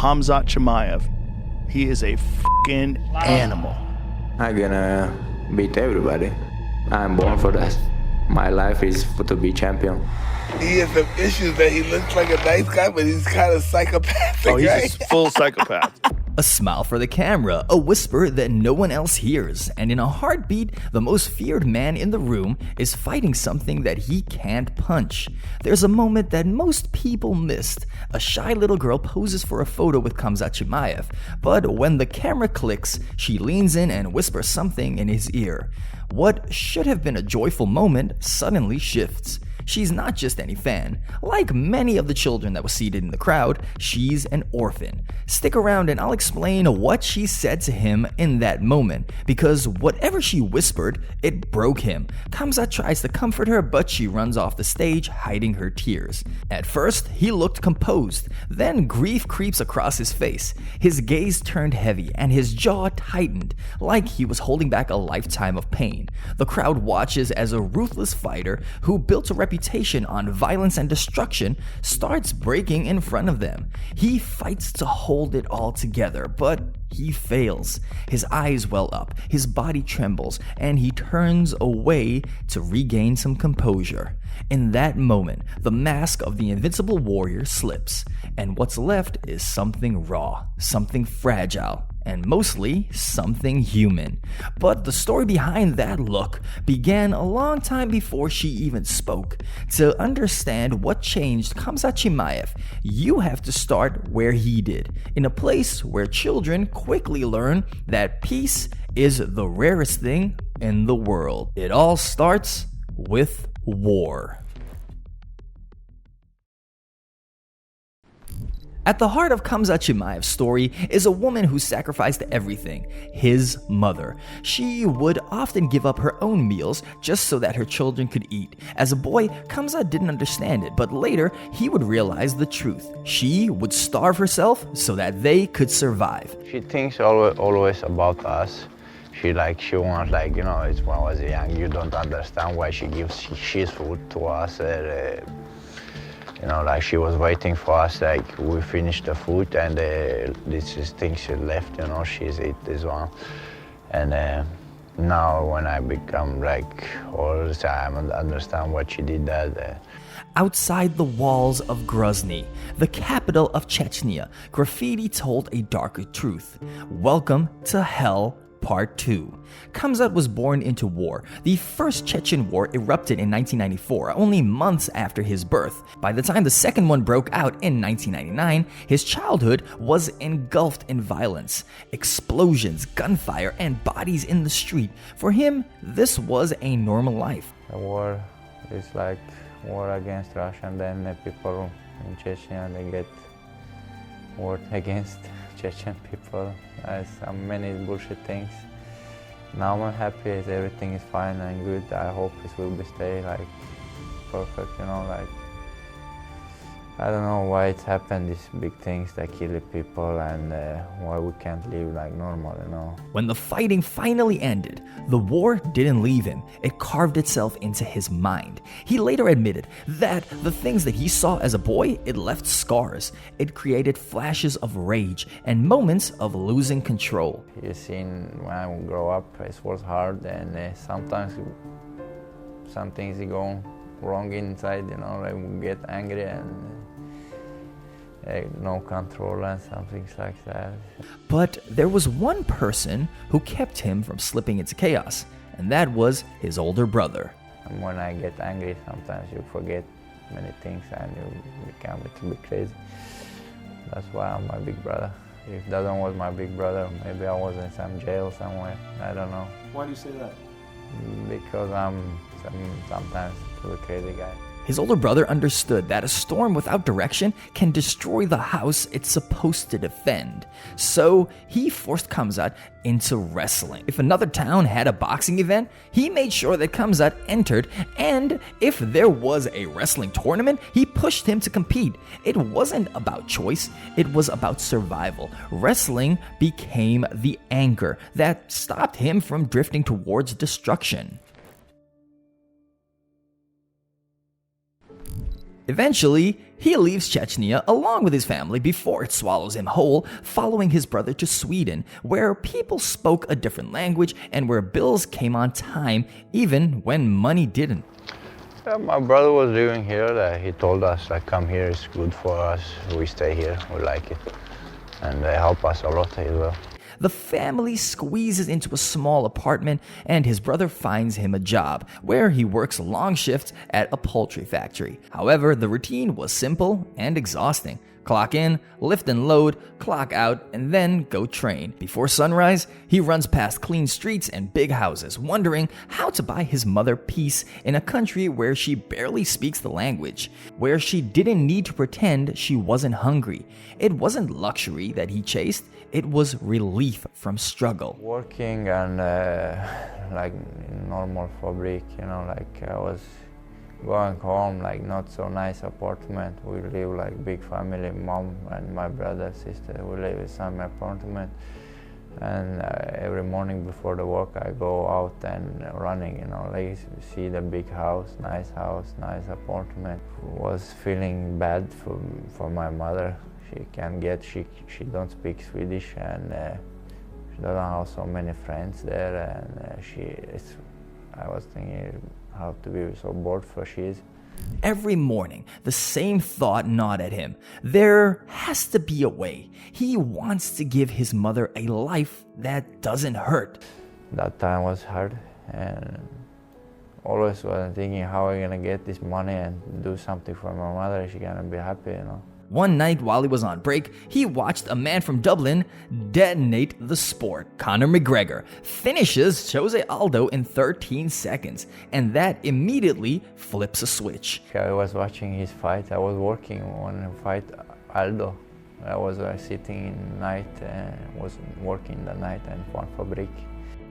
Khamzat Chimaev. He is a fucking animal. I'm gonna beat everybody. I'm born for that. My life is to be champion. He has some issues that he looks like a nice guy, but he's kind of psychopathic, Oh, he's right? a full psychopath. A smile for the camera, a whisper that no one else hears, and in a heartbeat, the most feared man in the room is fighting something that he can't punch. There's a moment that most people missed. A shy little girl poses for a photo with Khamzat Chimaev, but when the camera clicks, she leans in and whispers something in his ear. What should have been a joyful moment suddenly shifts. She's not just any fan. Like many of the children that were seated in the crowd, she's an orphan. Stick around and I'll explain what she said to him in that moment, because whatever she whispered, it broke him. Khamzat tries to comfort her, but she runs off the stage, hiding her tears. At first, he looked composed. Then grief creeps across his face. His gaze turned heavy and his jaw tightened, like he was holding back a lifetime of pain. The crowd watches as a ruthless fighter who built a reputation on violence and destruction starts breaking in front of them. He fights to hold it all together, but he fails. His eyes well up, his body trembles, and he turns away to regain some composure. In that moment, the mask of the invincible warrior slips, and what's left is something raw, something fragile, and mostly something human. But the story behind that look began a long time before she even spoke. To understand what changed Khamzat Chimaev, you have to start where he did, in a place where children quickly learn that peace is the rarest thing in the world. It all starts with war. At the heart of Khamzat Chimaev's story is a woman who sacrificed everything, his mother. She would often give up her own meals just so that her children could eat. As a boy, Khamzat didn't understand it, but later he would realize the truth. She would starve herself so that they could survive. She thinks always about us. She wants, it's when I was young, you don't understand why she gives his food to us. She was waiting for us, we finished the food and this is things she left, she's eat this one. And now when I become all the time and understand what she did that. Outside the walls of Grozny, the capital of Chechnya, graffiti told a darker truth. Welcome to hell. Part 2. Khamzat was born into war. The first Chechen war erupted in 1994, only months after his birth. By the time the second one broke out in 1999, his childhood was engulfed in violence. Explosions, gunfire, and bodies in the street. For him, this was a normal life. The war is like war against Russia, and then the people in Chechnya, they get war against Chechen people. Many bullshit things. Now I'm happy, everything is fine and good. I hope it will be stay perfect, I don't know why it happened, these big things that kill people, and why we can't live like normal, When the fighting finally ended, the war didn't leave him. It carved itself into his mind. He later admitted that the things that he saw as a boy, it left scars. It created flashes of rage and moments of losing control. You seen when I grow up, it was hard, and sometimes some things go wrong inside, we get angry and no control and some things like that. But there was one person who kept him from slipping into chaos, and that was his older brother. And when I get angry, sometimes you forget many things and you become a little bit crazy. That's why I'm my big brother. If that one was my big brother, maybe I was in some jail somewhere. I don't know. Why do you say that? Because I'm sometimes a crazy guy. His older brother understood that a storm without direction can destroy the house it's supposed to defend. So he forced Khamzat into wrestling. If another town had a boxing event, he made sure that Khamzat entered, and if there was a wrestling tournament, he pushed him to compete. It wasn't about choice, it was about survival. Wrestling became the anchor that stopped him from drifting towards destruction. Eventually, He leaves Chechnya along with his family before it swallows him whole, following his brother to Sweden, where people spoke a different language and where bills came on time, even when money didn't. Yeah, my brother was living here. He told us, like, come here, it's good for us. We stay here, we like it. And they help us a lot as well. The family squeezes into a small apartment, and his brother finds him a job where he works long shifts at a poultry factory. However, the routine was simple and exhausting. Clock in, lift and load, clock out, and then go train. Before sunrise, he runs past clean streets and big houses, wondering how to buy his mother peace in a country where she barely speaks the language, where she didn't need to pretend she wasn't hungry. It wasn't luxury that he chased, it was relief from struggle. Working and like normal fabric, like I was going home, like not so nice apartment. We live like big family, mom and my brother, sister. We live in some apartment, and every morning before the work, I go out and running. Like see the big house, nice apartment. Was feeling bad for my mother. She don't speak Swedish, and she doesn't have so many friends there, and I was thinking how to be so bored for she is. Every morning, the same thought gnawed at him. There has to be a way. He wants to give his mother a life that doesn't hurt. That time was hard, and always was thinking how I'm gonna get this money and do something for my mother. She's gonna be happy, One night while he was on break, he watched a man from Dublin detonate the sport. Conor McGregor finishes Jose Aldo in 13 seconds, and that immediately flips a switch. I was watching his fight. I was working on a fight Aldo. I was sitting in night and was working the night and one fabric.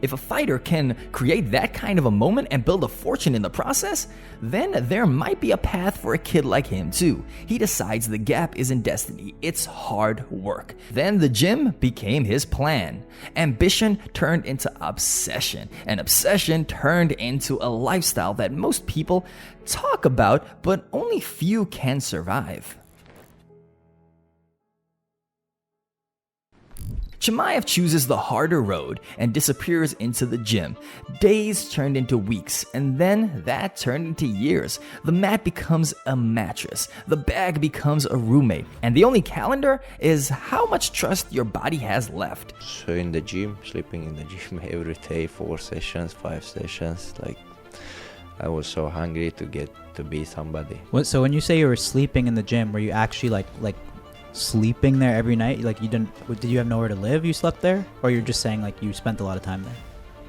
If a fighter can create that kind of a moment and build a fortune in the process, then there might be a path for a kid like him too. He decides the gap isn't destiny, it's hard work. Then the gym became his plan. Ambition turned into obsession, and obsession turned into a lifestyle that most people talk about, but only few can survive. Chimaev chooses the harder road and disappears into the gym. Days turned into weeks, and then that turned into years. The mat becomes a mattress, the bag becomes a roommate, and the only calendar is how much trust your body has left. So in the gym, sleeping in the gym every day, 4 sessions, 5 sessions, like I was so hungry to get to be somebody. So when you say you were sleeping in the gym, were you actually like sleeping there every night? Like did you have nowhere to live? You slept there, or you're just saying like you spent a lot of time there?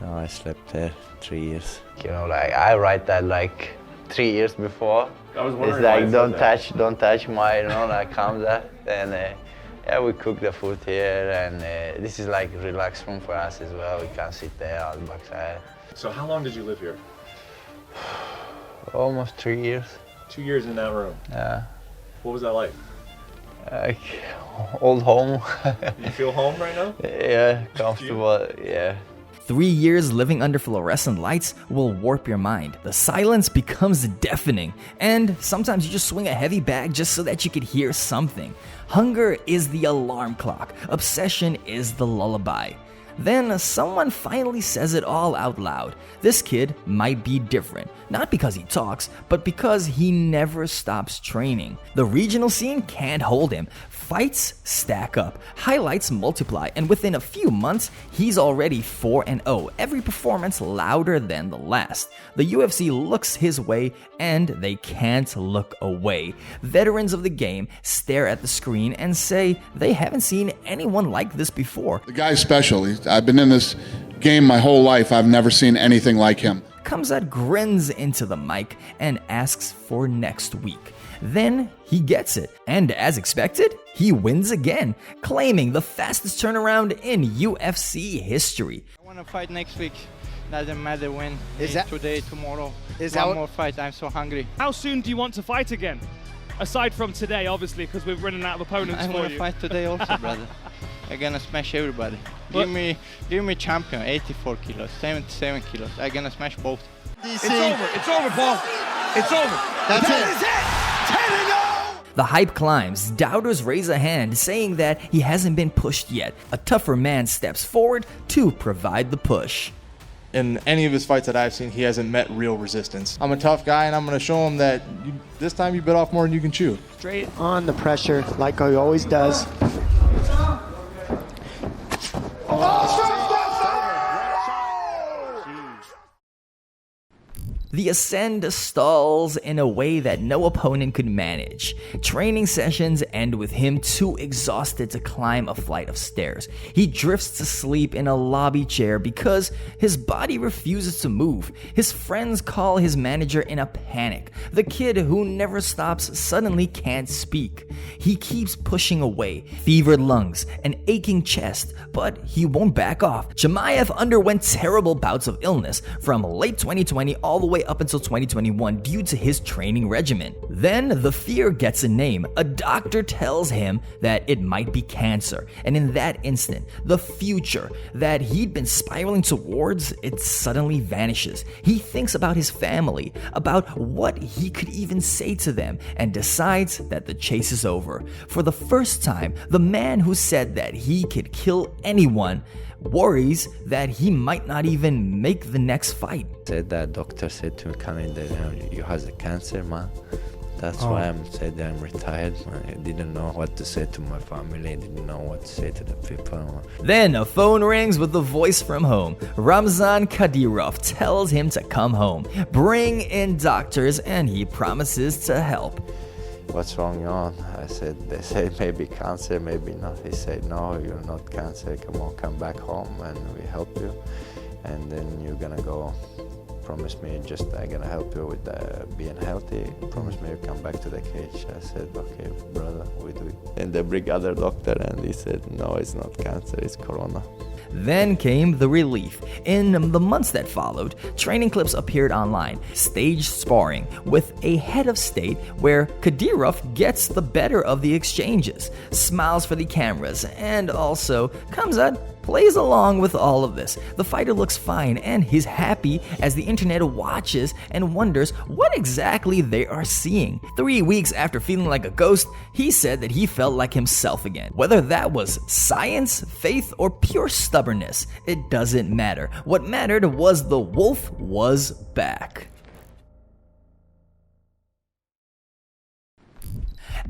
No, I slept there 3 years. Like I write that like 3 years before. I was wondering. It's like don't touch my like Khamzat. And yeah, we cook the food here, and this is like relaxed room for us as well. We can sit there out the backside. So how long did you live here? Almost 3 years. 2 years in that room. Yeah. What was that like? Like old home. You feel home right now? Yeah, comfortable. Yeah. 3 years living under fluorescent lights will warp your mind. The silence becomes deafening, and sometimes you just swing a heavy bag just so that you could hear something. Hunger is the alarm clock. Obsession is the lullaby. Then someone finally says it all out loud. This kid might be different, not because he talks, but because he never stops training. The regional scene can't hold him. Fights stack up, highlights multiply, and within a few months, he's already 4-0, every performance louder than the last. The UFC looks his way, and they can't look away. Veterans of the game stare at the screen and say they haven't seen anyone like this before. The guy's special. I've been in this game my whole life. I've never seen anything like him. Khamzat grins into the mic and asks for next week. Then he gets it, and as expected, he wins again, claiming the fastest turnaround in UFC history. I want to fight next week. Doesn't matter when. Is that today, tomorrow? One more fight. I'm so hungry. How soon do you want to fight again? Aside from today, obviously, because we're running out of opponents I for want to you. fight today also, brother. I'm gonna smash everybody. Give me champion, 84 kilos, 77 kilos. I'm gonna smash both. It's over, Paul. It's over. That's it. Is it. 10-0. The hype climbs, doubters raise a hand saying that he hasn't been pushed yet. A tougher man steps forward to provide the push. In any of his fights that I've seen, he hasn't met real resistance. I'm a tough guy, and I'm going to show him that this time you bit off more than you can chew. Straight on the pressure, like he always does. The ascend stalls in a way that no opponent could manage. Training sessions end with him too exhausted to climb a flight of stairs. He drifts to sleep in a lobby chair because his body refuses to move. His friends call his manager in a panic. The kid who never stops suddenly can't speak. He keeps pushing away, fevered lungs, an aching chest, but he won't back off. Chimaev underwent terrible bouts of illness from late 2020 all the way up until 2021 due to his training regimen. Then the fear gets a name. A doctor tells him that it might be cancer, and in that instant, the future that he'd been spiraling towards, it suddenly vanishes. He thinks about his family, about what he could even say to them, and decides that the chase is over. For the first time, the man who said that he could kill anyone worries that he might not even make the next fight. Said that doctor said to me, coming there, you has a cancer, man. That's why I'm said that I'm retired. I didn't know what to say to my family. I didn't know what to say to the people. Then a phone rings with a voice from home. Ramzan Kadyrov tells him to come home, bring in doctors, and he promises to help. What's wrong, Jan? I said, they said maybe cancer, maybe not. He said, no, you're not cancer. Come on, come back home and we help you. And then you're gonna go. Promise me, just I'm gonna help you with being healthy. Promise me you come back to the cage. I said, okay, brother, we do it. And they bring other doctor and he said, no, it's not cancer, it's corona. Then came the relief. In the months that followed, training clips appeared online, staged sparring with a head of state where Kadyrov gets the better of the exchanges, smiles for the cameras, and also Khamzat plays along with all of this. The fighter looks fine and he's happy as the internet watches and wonders what exactly they are seeing. 3 weeks after feeling like a ghost, he said that he felt like himself again. Whether that was science, faith, or pure stubbornness, it doesn't matter. What mattered was the wolf was back.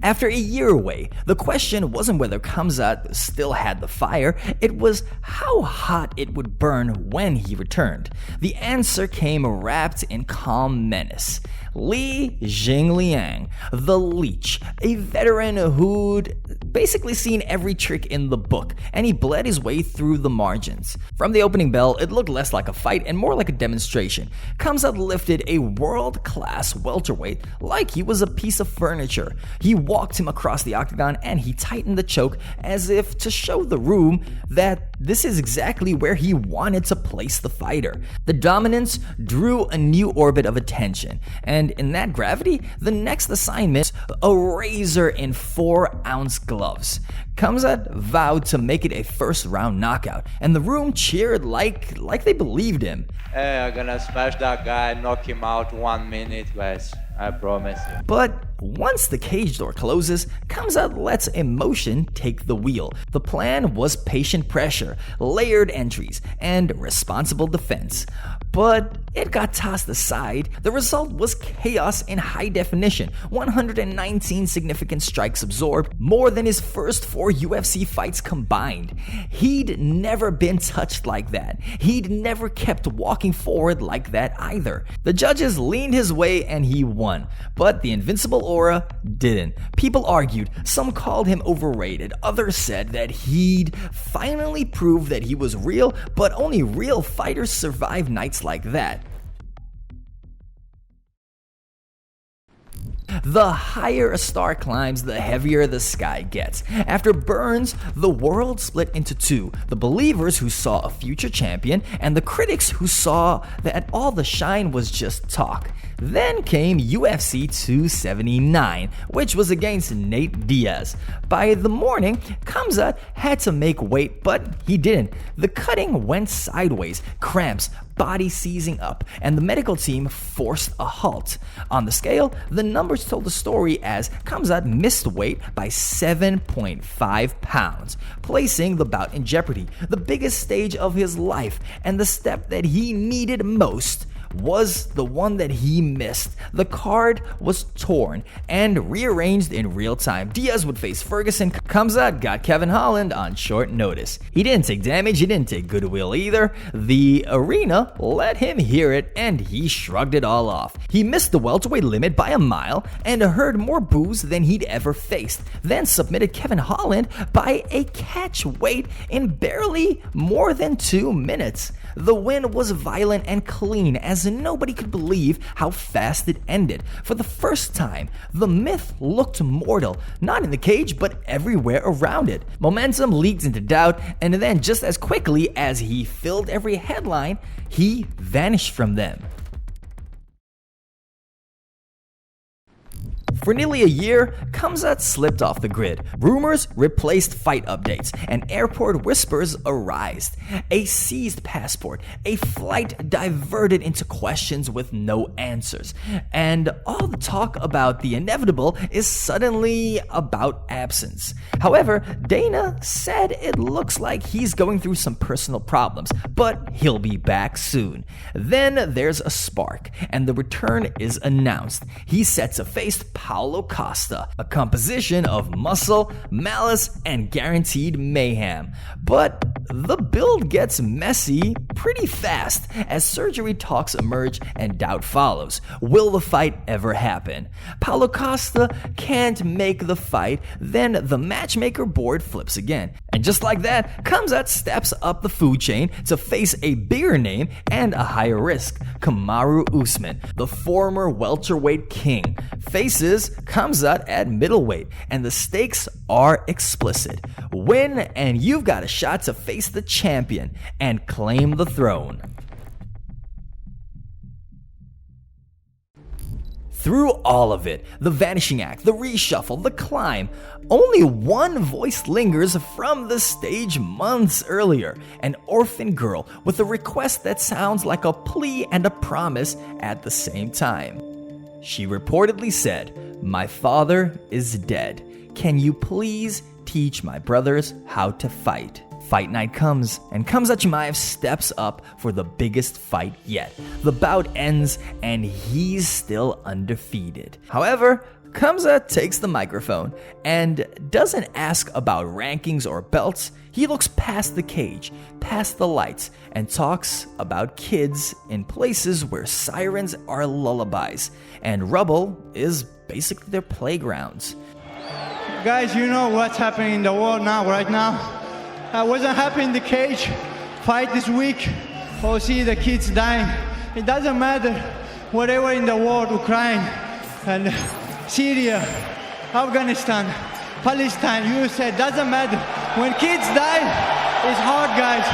After a year away, the question wasn't whether Khamzat still had the fire, it was how hot it would burn when he returned. The answer came wrapped in calm menace. Li Jingliang, the Leech, a veteran who'd basically seen every trick in the book, and he bled his way through the margins. From the opening bell, it looked less like a fight and more like a demonstration. Khamzat lifted a world-class welterweight like he was a piece of furniture. He walked him across the octagon and he tightened the choke as if to show the room that this is exactly where he wanted to place the fighter. The dominance drew a new orbit of attention, and in that gravity, the next assignment, a razor in 4-ounce gloves. Khamzat vowed to make it a first-round knockout, and the room cheered like they believed him. Hey, I'm gonna smash that guy, knock him out 1 minute, guys. I promise you. But once the cage door closes, Khamzat lets emotion take the wheel. The plan was patient pressure, layered entries, and responsible defense. But it got tossed aside. The result was chaos in high definition. 119 significant strikes absorbed, more than his first 4 UFC fights combined. He'd never been touched like that. He'd never kept walking forward like that either. The judges leaned his way and he won, but the invincible aura didn't. People argued, some called him overrated, others said that he'd finally proved that he was real, but only real fighters survive nights like that. The higher a star climbs, the heavier the sky gets. After Burns, the world split into two: the believers who saw a future champion and the critics who saw that all the shine was just talk. Then came UFC 279, which was against Nate Diaz. By the morning, Khamzat had to make weight, but he didn't. The cutting went sideways, cramps, body seizing up, and the medical team forced a halt. On the scale, the numbers told the story as Khamzat missed weight by 7.5 pounds, placing the bout in jeopardy. The biggest stage of his life, and the step that he needed most was the one that he missed. The card was torn and rearranged in real time. Diaz would face Ferguson. Khamzat got Kevin Holland on short notice. He didn't take damage, he didn't take goodwill either. The arena let him hear it and he shrugged it all off. He missed the welterweight limit by a mile and heard more boos than he'd ever faced, then submitted Kevin Holland by a catch weight in barely more than 2 minutes. The win was violent and clean as nobody could believe how fast it ended. For the first time, the myth looked mortal, not in the cage, but everywhere around it. Momentum leaked into doubt, and then just as quickly as he filled every headline, he vanished from them. For nearly a year, Khamzat slipped off the grid. Rumors replaced fight updates, and airport whispers arose. A seized passport, a flight diverted into questions with no answers, and all the talk about the inevitable is suddenly about absence. However, Dana said it looks like he's going through some personal problems, but he'll be back soon. Then there's a spark, and the return is announced. He's set to face Paulo Costa, a composition of muscle, malice, and guaranteed mayhem. But the build gets messy pretty fast as surgery talks emerge and doubt follows. Will the fight ever happen? Paulo Costa can't make the fight, then the matchmaker board flips again. And just like that, Khamzat steps up the food chain to face a bigger name and a higher risk. Kamaru Usman, the former welterweight king, faces Khamzat at middleweight, and the stakes are explicit. Win and you've got a shot to face the champion and claim the throne. Through all of it, the vanishing act, the reshuffle, the climb, only one voice lingers from the stage months earlier, an orphan girl with a request that sounds like a plea and a promise at the same time. She reportedly said, "My father is dead. Can you please teach my brothers how to fight?" Fight night comes, and Khamzat Chimaev steps up for the biggest fight yet. The bout ends, and he's still undefeated. However, Khamzat takes the microphone and doesn't ask about rankings or belts. He looks past the cage, past the lights, and talks about kids in places where sirens are lullabies, and rubble is basically their playgrounds. Guys, you know what's happening in the world now, right now? I wasn't happy in the cage fight this week. Oh, see the kids dying. It doesn't matter. Whatever in the world, Ukraine and Syria, Afghanistan, Palestine, USA, doesn't matter. When kids die, it's hard, guys.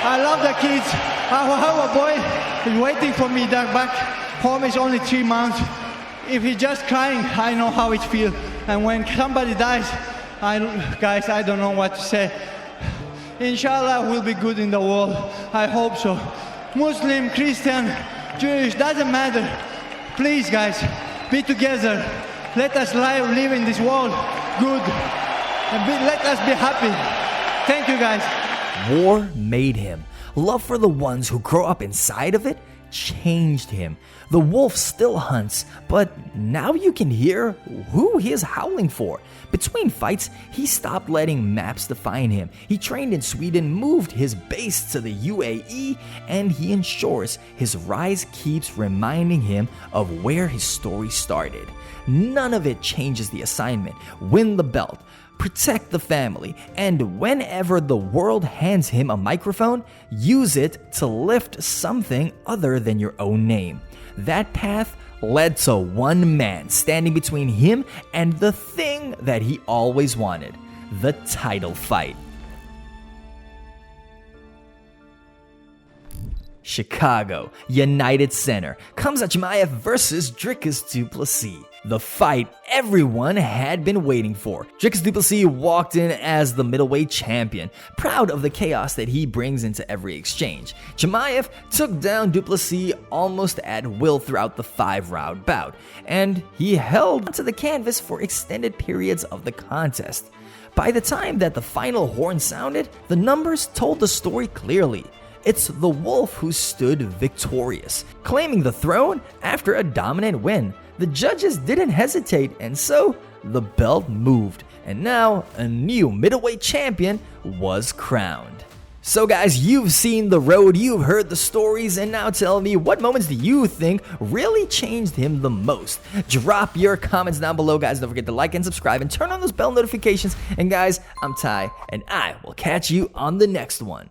I love the kids. I have a boy who's waiting for me back home. Is only 3 months. If he's just crying, I know how it feels. And when somebody dies, guys, I don't know what to say. Inshallah, we'll be good in the world. I hope so. Muslim, Christian, Jewish, doesn't matter. Please, guys, be together. Let us live in this world good. And let us be happy. Thank you, guys. War made him. Love for the ones who grow up inside of it changed him. The wolf still hunts, but now you can hear who he is howling for. Between fights, he stopped letting maps define him. He trained in Sweden, moved his base to the UAE, and he ensures his rise keeps reminding him of where his story started. None of it changes the assignment. Win the belt, protect the family, and whenever the world hands him a microphone, use it to lift something other than your own name. That path led to one man standing between him and the thing that he always wanted, the title fight. Chicago, United Center, Khamzat Chimaev versus Dricus du Plessis. the fight everyone had been waiting for. Dricus du Plessis walked in as the middleweight champion, proud of the chaos that he brings into every exchange. Chimaev took down du Plessis almost at will throughout the 5-round bout, and he held onto the canvas for extended periods of the contest. By the time that the final horn sounded, the numbers told the story clearly. It's the Wolf who stood victorious, claiming the throne after a dominant win. The judges didn't hesitate, and so the belt moved, and now a new middleweight champion was crowned. So guys, you've seen the road, you've heard the stories, and now tell me, what moments do you think really changed him the most? Drop your comments down below, guys. Don't forget to like and subscribe and turn on those bell notifications. And guys, I'm Ty, and I will catch you on the next one.